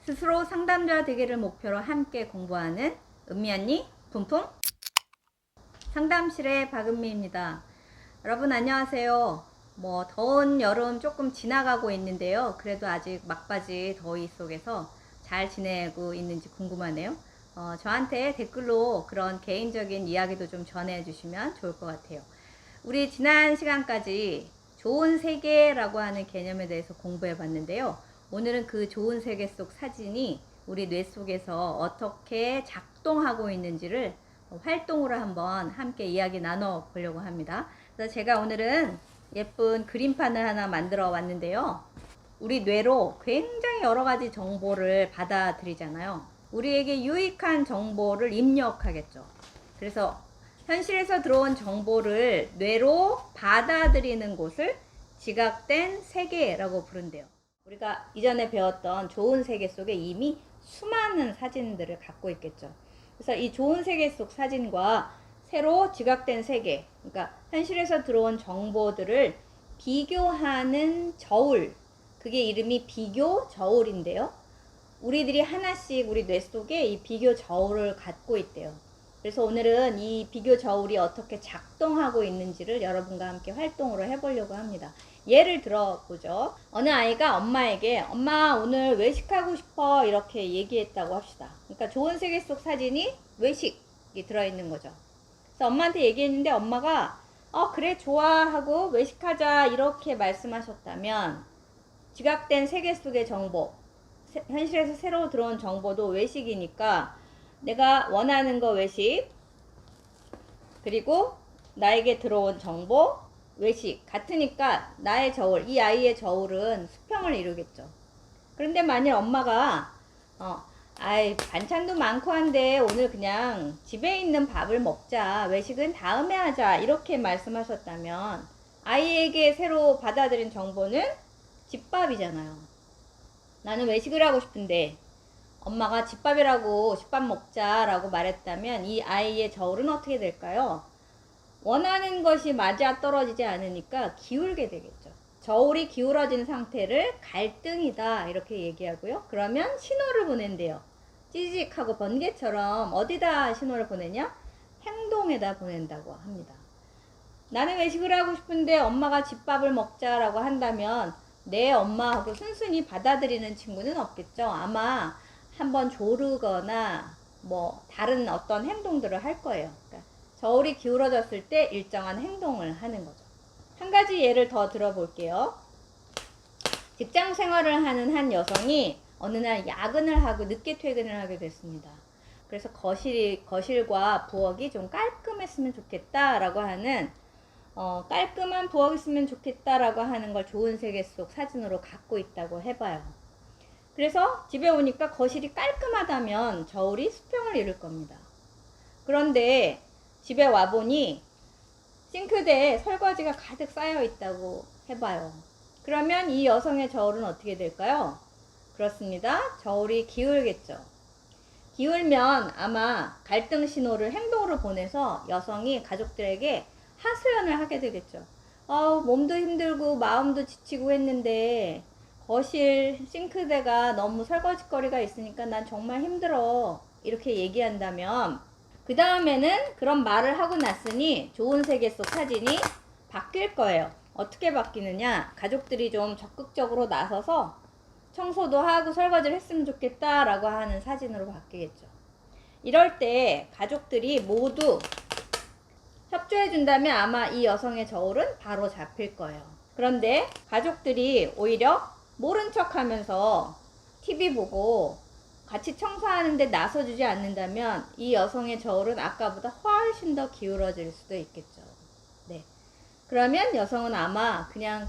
스스로 상담자 되기를 목표로 함께 공부하는 은미 언니 품품 상담실의 박은미입니다. 여러분 안녕하세요. 더운 여름 조금 지나가고 있는데요. 그래도 아직 막바지 더위 속에서 잘 지내고 있는지 궁금하네요. 저한테 댓글로 그런 개인적인 이야기도 좀 전해주시면 좋을 것 같아요. 우리 지난 시간까지 좋은 세계라고 하는 개념에 대해서 공부해 봤는데요. 오늘은 그 좋은 세계 속 사진이 우리 뇌 속에서 어떻게 작동하고 있는지를 활동으로 한번 함께 이야기 나눠 보려고 합니다. 그래서 제가 오늘은 예쁜 그림판을 하나 만들어 왔는데요. 우리 뇌로 굉장히 여러 가지 정보를 받아들이잖아요. 우리에게 유익한 정보를 입력하겠죠. 그래서 현실에서 들어온 정보를 뇌로 받아들이는 곳을 지각된 세계라고 부른대요. 우리가 이전에 배웠던 좋은 세계 속에 이미 수많은 사진들을 갖고 있겠죠. 그래서 이 좋은 세계 속 사진과 새로 지각된 세계, 그러니까 현실에서 들어온 정보들을 비교하는 저울, 그게 이름이 비교 저울인데요. 우리들이 하나씩 우리 뇌 속에 이 비교 저울을 갖고 있대요. 그래서 오늘은 이 비교 저울이 어떻게 작동하고 있는지를 여러분과 함께 활동으로 해보려고 합니다. 예를 들어보죠. 어느 아이가 엄마에게 엄마 오늘 외식하고 싶어 이렇게 얘기했다고 합시다. 그러니까 좋은 세계 속 사진이 외식이 들어있는 거죠. 그래서 엄마한테 얘기했는데 엄마가 그래 좋아 하고 외식하자 이렇게 말씀하셨다면 지각된 세계 속의 정보, 현실에서 새로 들어온 정보도 외식이니까 내가 원하는 거 외식, 그리고 나에게 들어온 정보 외식 같으니까 나의 저울, 이 아이의 저울은 수평을 이루겠죠. 그런데 만일 엄마가 반찬도 많고 한데 오늘 그냥 집에 있는 밥을 먹자, 외식은 다음에 하자 이렇게 말씀하셨다면 아이에게 새로 받아들인 정보는 집밥이잖아요. 나는 외식을 하고 싶은데 엄마가 집밥이라고 집밥 먹자라고 말했다면 이 아이의 저울은 어떻게 될까요? 원하는 것이 맞아 떨어지지 않으니까 기울게 되겠죠. 저울이 기울어진 상태를 갈등이다 이렇게 얘기하고요. 그러면 신호를 보낸대요. 찌직하고 번개처럼 어디다 신호를 보내냐? 행동에다 보낸다고 합니다. 나는 외식을 하고 싶은데 엄마가 집밥을 먹자라고 한다면 내 엄마하고 순순히 받아들이는 친구는 없겠죠. 아마 한번 조르거나 다른 어떤 행동들을 할 거예요. 그러니까 저울이 기울어졌을 때 일정한 행동을 하는 거죠. 한 가지 예를 더 들어볼게요. 직장 생활을 하는 한 여성이 어느 날 야근을 하고 늦게 퇴근을 하게 됐습니다. 그래서 거실과 부엌이 좀 깔끔했으면 좋겠다라고 하는 깔끔한 부엌이 있으면 좋겠다라고 하는 걸 좋은 세계 속 사진으로 갖고 있다고 해봐요. 그래서 집에 오니까 거실이 깔끔하다면 저울이 수평을 이룰 겁니다. 그런데 집에 와보니 싱크대에 설거지가 가득 쌓여 있다고 해봐요. 그러면 이 여성의 저울은 어떻게 될까요? 그렇습니다. 저울이 기울겠죠. 기울면 아마 갈등 신호를 행동으로 보내서 여성이 가족들에게 하소연을 하게 되겠죠. 몸도 힘들고 마음도 지치고 했는데 거실 싱크대가 너무 설거지거리가 있으니까 난 정말 힘들어 이렇게 얘기한다면 그 다음에는 그런 말을 하고 났으니 좋은 세계 속 사진이 바뀔 거예요. 어떻게 바뀌느냐? 가족들이 좀 적극적으로 나서서 청소도 하고 설거지를 했으면 좋겠다 라고 하는 사진으로 바뀌겠죠. 이럴 때 가족들이 모두 협조해 준다면 아마 이 여성의 저울은 바로 잡힐 거예요. 그런데 가족들이 오히려 모른 척 하면서 TV 보고 같이 청소하는데 나서주지 않는다면 이 여성의 저울은 아까보다 훨씬 더 기울어질 수도 있겠죠. 네. 그러면 여성은 아마 그냥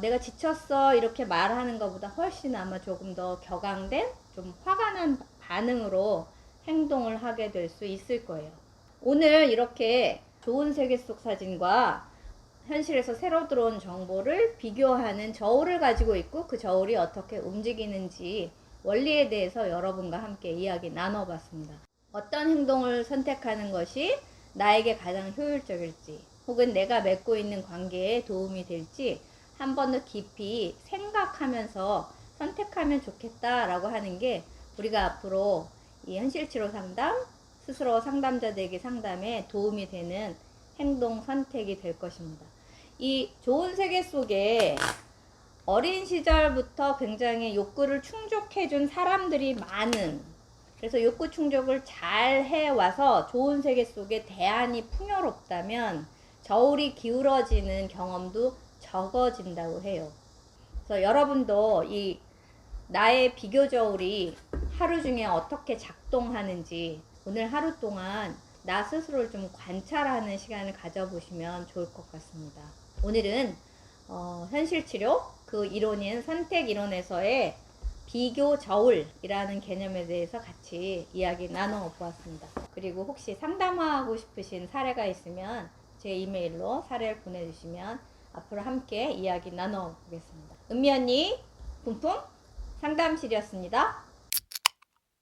내가 지쳤어 이렇게 말하는 것보다 훨씬 아마 조금 더 격앙된 좀 화가 난 반응으로 행동을 하게 될 수 있을 거예요. 오늘 이렇게 좋은 세계 속 사진과 현실에서 새로 들어온 정보를 비교하는 저울을 가지고 있고 그 저울이 어떻게 움직이는지 원리에 대해서 여러분과 함께 이야기 나눠봤습니다. 어떤 행동을 선택하는 것이 나에게 가장 효율적일지 혹은 내가 맺고 있는 관계에 도움이 될지 한 번 더 깊이 생각하면서 선택하면 좋겠다라고 하는 게 우리가 앞으로 이 현실치료 상담, 스스로 상담자들에게 상담에 도움이 되는 행동 선택이 될 것입니다. 이 좋은 세계 속에 어린 시절부터 굉장히 욕구를 충족해준 사람들이 많은, 그래서 욕구 충족을 잘 해와서 좋은 세계 속에 대안이 풍요롭다면 저울이 기울어지는 경험도 적어진다고 해요. 그래서 여러분도 이 나의 비교 저울이 하루 중에 어떻게 작동하는지 오늘 하루 동안 나 스스로를 좀 관찰하는 시간을 가져보시면 좋을 것 같습니다. 오늘은 현실치료 그 이론인 선택 이론에서의 비교 저울이라는 개념에 대해서 같이 이야기 나눠 보았습니다. 그리고 혹시 상담하고 싶으신 사례가 있으면 제 이메일로 사례를 보내주시면 앞으로 함께 이야기 나눠 보겠습니다. 은미 언니 분품 상담실이었습니다.